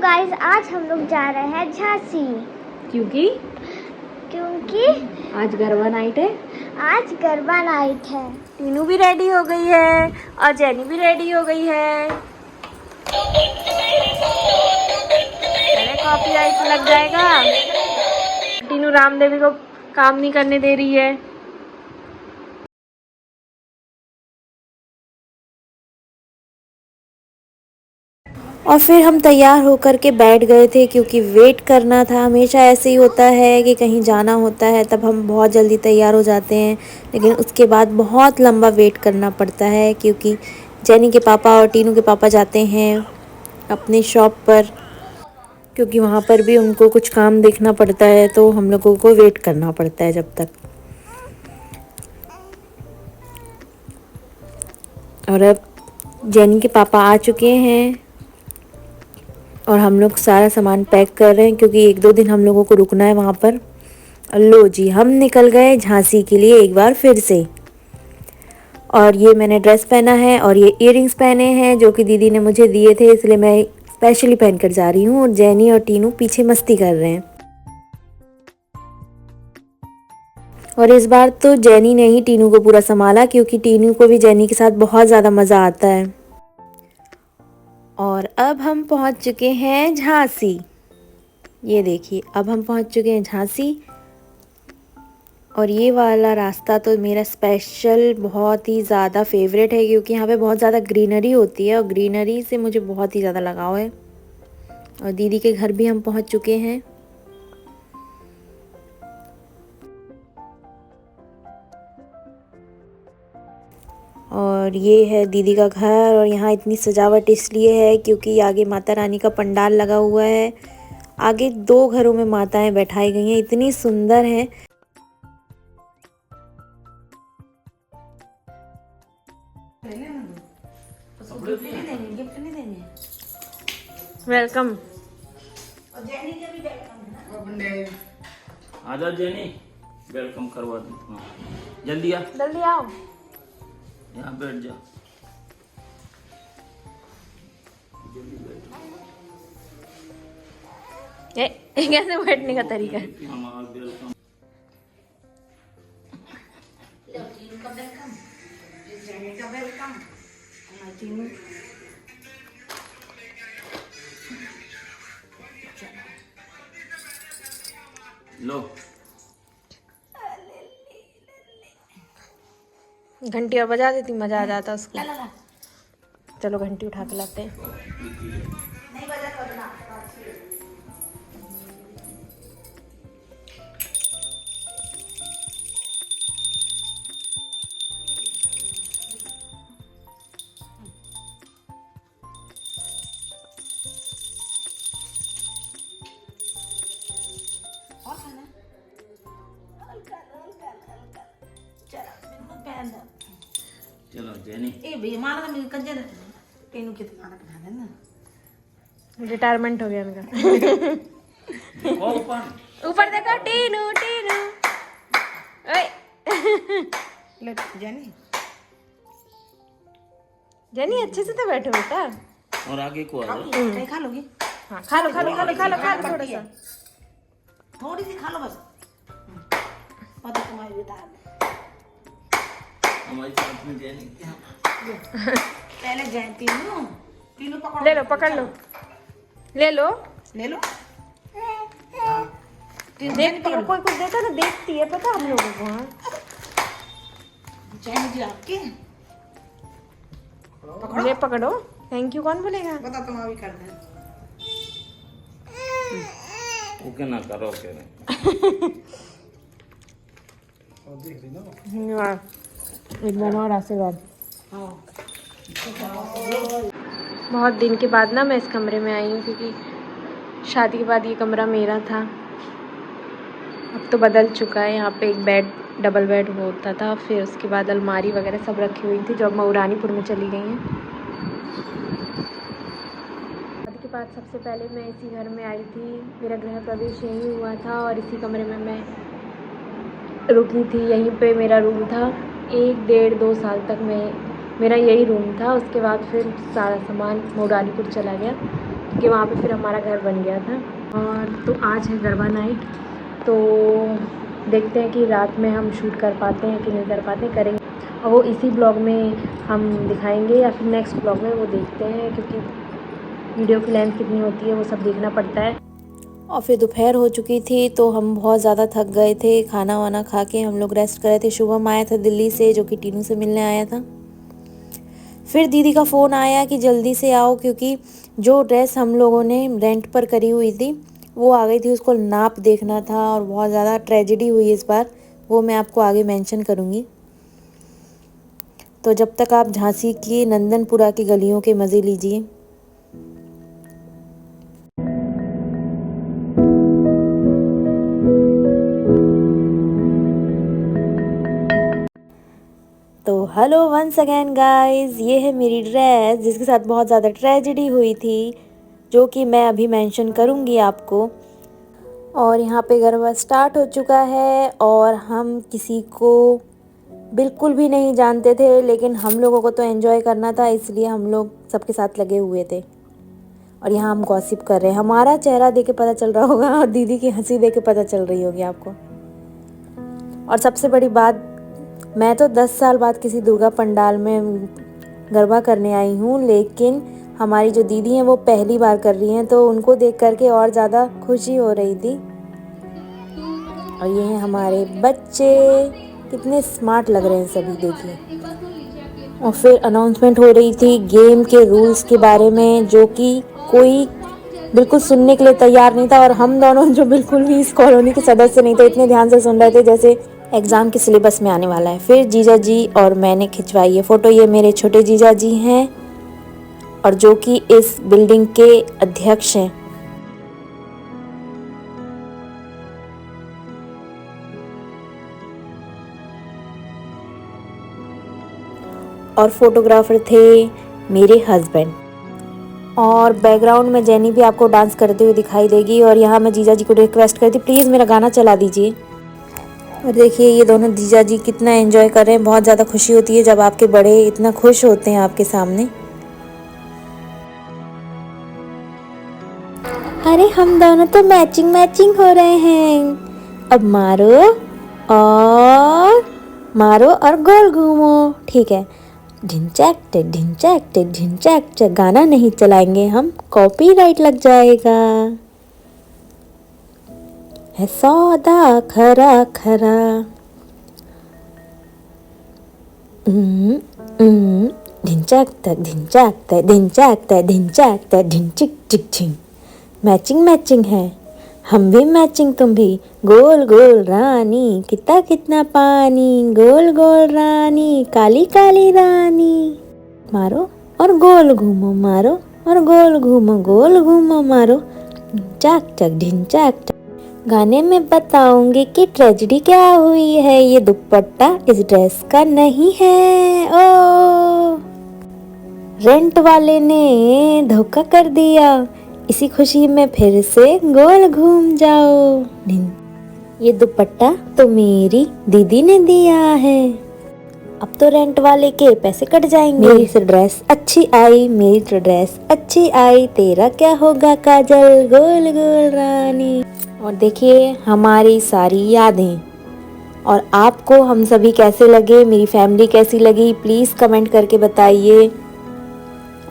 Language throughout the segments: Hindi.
गाइस आज हम लोग जा रहे हैं झांसी। क्योंकि आज गरबा नाइट है। आज गरबा नाइट है। टीनू भी रेडी हो गई है और जेनी भी रेडी हो गई है। अरे कॉपीराइट लग जाएगा। टीनू रामदेवी को काम नहीं करने दे रही है। और फिर हम तैयार होकर के बैठ गए थे क्योंकि वेट करना था। हमेशा ऐसे ही होता है कि कहीं जाना होता है तब हम बहुत जल्दी तैयार हो जाते हैं, लेकिन उसके बाद बहुत लंबा वेट करना पड़ता है क्योंकि जेनी के पापा और टीनू के पापा जाते हैं अपनी शॉप पर, क्योंकि वहाँ पर भी उनको कुछ काम देखना पड़ता है, तो हम लोगों को वेट करना पड़ता है जब तक। और अब जेनी के पापा आ चुके हैं और हम लोग सारा सामान पैक कर रहे हैं क्योंकि 1-2 दिन हम लोगों को रुकना है वहाँ पर। लो जी, हम निकल गए झांसी के लिए एक बार फिर से। और ये मैंने ड्रेस पहना है और ये इयररिंग्स पहने हैं जो कि दीदी ने मुझे दिए थे, इसलिए मैं स्पेशली पहन कर जा रही हूँ। और जेनी और टीनू पीछे मस्ती कर रहे हैं। और इस बार तो जेनी ने ही टीनू को पूरा संभाला क्योंकि टीनू को भी जेनी के साथ बहुत ज़्यादा मज़ा आता है। और अब हम पहुंच चुके हैं झांसी। ये देखिए, अब हम पहुंच चुके हैं झांसी। और ये वाला रास्ता तो मेरा स्पेशल बहुत ही ज़्यादा फेवरेट है क्योंकि यहाँ पे बहुत ज़्यादा ग्रीनरी होती है और ग्रीनरी से मुझे बहुत ही ज़्यादा लगाव है। और दीदी के घर भी हम पहुंच चुके हैं। और ये है दीदी का घर। और यहाँ इतनी सजावट इसलिए है क्योंकि आगे माता रानी का पंडाल लगा हुआ है। आगे 2 घरों में माताएं बैठाई गई हैं, इतनी सुंदर हैं। वेलकम। आजा जेनी, वेलकम करवा दूँ। जल्दी आ, जल्दी आओ। यहाँ बैठ जा। ये कैसे बैठने का तरीका है? वेलकम। लो घंटी और बजा देती, मजा आ जाता उसको। चलो घंटी उठा के लाते हैं। चलो जेनी। ए भैया मारा तो मेरे कंजर टीनू के खाना बना देना। रिटायरमेंट हो गया इनका। देखो ऊपर। ऊपर देखो, टीनू टीनू। ओए ले जानी जेनी अच्छे से तो बैठो बेटा। और आगे को आ जाओ। कहीं खा लोगी? हाँ खा लो खा लो खा लो खा लो खा लो थोड़ा सा। थोड़ी सी खा लो बस। पता तुम्हारी बता हमारे साथ में जेनी। पहले जाए टीनू टीनू पकड़ो। ले लो, पकड़ लो, ले लो। ले लो। देखती है, कोई कुछ देता ना, देखती है, पता हम लोगों को। हाँ जैन जी आपके ले पकड़ो। थैंक यू कौन बोलेगा? बता तुम अभी कर दे। ओके ना करो, ओके नहीं। एक बार और आशीर्वाद। हाँ बहुत दिन के बाद ना मैं इस कमरे में आई हूँ क्योंकि शादी के बाद ये कमरा मेरा था। अब तो बदल चुका है। यहाँ पे एक बेड, डबल बेड होता था, फिर उसके बाद अलमारी वगैरह सब रखी हुई थी जो अब मऊरानीपुर में चली गई हैं। शादी के बाद सबसे पहले मैं इसी घर में आई थी। मेरा गृह प्रवेश यहीं हुआ था और इसी कमरे में मैं रुकी थी। यहीं पे मेरा रूम था। 1-1.5-2 साल तक मेरा यही रूम था। उसके बाद फिर सारा सामान मऊरानीपुर चला गया। क्योंकि वहाँ पे फिर हमारा घर बन गया था। और तो आज है गरबा नाइट, तो देखते हैं कि रात में हम शूट कर पाते हैं कि नहीं कर पाते, करेंगे और वो इसी ब्लॉग में हम दिखाएंगे या फिर नेक्स्ट ब्लॉग में, वो देखते हैं क्योंकि वीडियो की लेंथ कितनी होती है वो सब देखना पड़ता है। और फिर दोपहर हो चुकी थी तो हम बहुत ज़्यादा थक गए थे। खाना वाना खा के हम लोग रेस्ट कर रहे थे। शुभम आया था दिल्ली से, जो कि टीनू से मिलने आया था। फिर दीदी का फ़ोन आया कि जल्दी से आओ, क्योंकि जो ड्रेस हम लोगों ने रेंट पर करी हुई थी वो आ गई थी, उसको नाप देखना था और बहुत ज़्यादा ट्रेजेडी हुई इस बार, वो मैं आपको आगे मेंशन करूँगी। तो जब तक आप झांसी की नंदनपुरा की गलियों के मज़े लीजिए। तो हेलो वंस अगेन गाइस, ये है मेरी ड्रेस जिसके साथ बहुत ज़्यादा ट्रेजेडी हुई थी, जो कि मैं अभी मेंशन करूँगी आपको। और यहाँ पे गरबा स्टार्ट हो चुका है और हम किसी को बिल्कुल भी नहीं जानते थे, लेकिन हम लोगों को तो एंजॉय करना था, इसलिए हम लोग सबके साथ लगे हुए थे। और यहाँ हम गॉसिप कर रहे हैं। हमारा चेहरा देख के पता चल रहा होगा और दीदी की हंसी देख के पता चल रही होगी आपको। और सबसे बड़ी बात, मैं तो 10 साल बाद किसी दुर्गा पंडाल में गरबा करने आई हूँ, लेकिन हमारी जो दीदी हैं वो पहली बार कर रही हैं, तो उनको देख करके और ज़्यादा खुशी हो रही थी। और ये हैं हमारे बच्चे, कितने स्मार्ट लग रहे हैं सभी, देखिए। और फिर अनाउंसमेंट हो रही थी गेम के रूल्स के बारे में, जो कि कोई बिल्कुल सुनने के लिए तैयार नहीं था। और हम दोनों जो बिल्कुल भी इस कॉलोनी के सदस्य नहीं थे, इतने ध्यान से सुन रहे थे जैसे एग्ज़ाम के सिलेबस में आने वाला है। फिर जीजा जी और मैंने खिंचवाई ये फ़ोटो। ये मेरे छोटे जीजा जी हैं और जो कि इस बिल्डिंग के अध्यक्ष हैं। और फोटोग्राफर थे मेरे हस्बैंड। और बैकग्राउंड में जेनी भी आपको डांस करते हुए दिखाई देगी। और यहाँ मैं जीजा जी को रिक्वेस्ट करती, प्लीज़ मेरा गाना चला दीजिए। और देखिए ये दोनों जीजा जी कितना एंजॉय कर रहे हैं। बहुत ज़्यादा खुशी होती है जब आपके बड़े इतना खुश होते हैं आपके सामने। अरे हम दोनों तो मैचिंग हो रहे हैं। अब मारो और गोल घूमो, ठीक है। ढिंचैक गाना नहीं चलाएंगे हम, कॉपीराइट लग जाएगा। है सौदा खरा खरा। ढिंचिक चिक छिंग। मैचिंग है, हम भी मैचिंग तुम भी। गोल गोल रानी, कितना पानी। गोल गोल रानी, काली काली रानी। मारो और गोल घूमो, मारो और गोल घूमो, गोल घूमो मारो। ढिंचैक। गाने में बताऊंगी कि ट्रेजेडी क्या हुई है। ये दुपट्टा इस ड्रेस का नहीं है। ओ, रेंट वाले ने धोखा कर दिया। इसी खुशी में फिर से गोल घूम जाओ। ये दुपट्टा तो मेरी दीदी ने दिया है। अब तो रेंट वाले के पैसे कट जाएंगे। मेरी ड्रेस अच्छी आई, तेरा क्या होगा काजल। गोल गोल रानी। और देखिए हमारी सारी यादें। और आपको हम सभी कैसे लगे, मेरी फैमिली कैसी लगी, प्लीज़ कमेंट करके बताइए।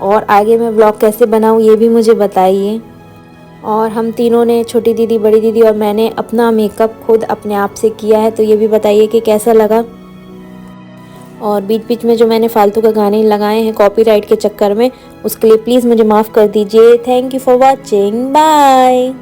और आगे मैं व्लॉग कैसे बनाऊँ ये भी मुझे बताइए। और हम तीनों ने, छोटी दीदी, बड़ी दीदी और मैंने, अपना मेकअप खुद अपने आप से किया है, तो ये भी बताइए कि कैसा लगा। और बीच में जो मैंने फालतू के गाने लगाए हैं कॉपीराइट के चक्कर में, उसके लिए प्लीज़ मुझे माफ़ कर दीजिए। Thank you for watching, bye.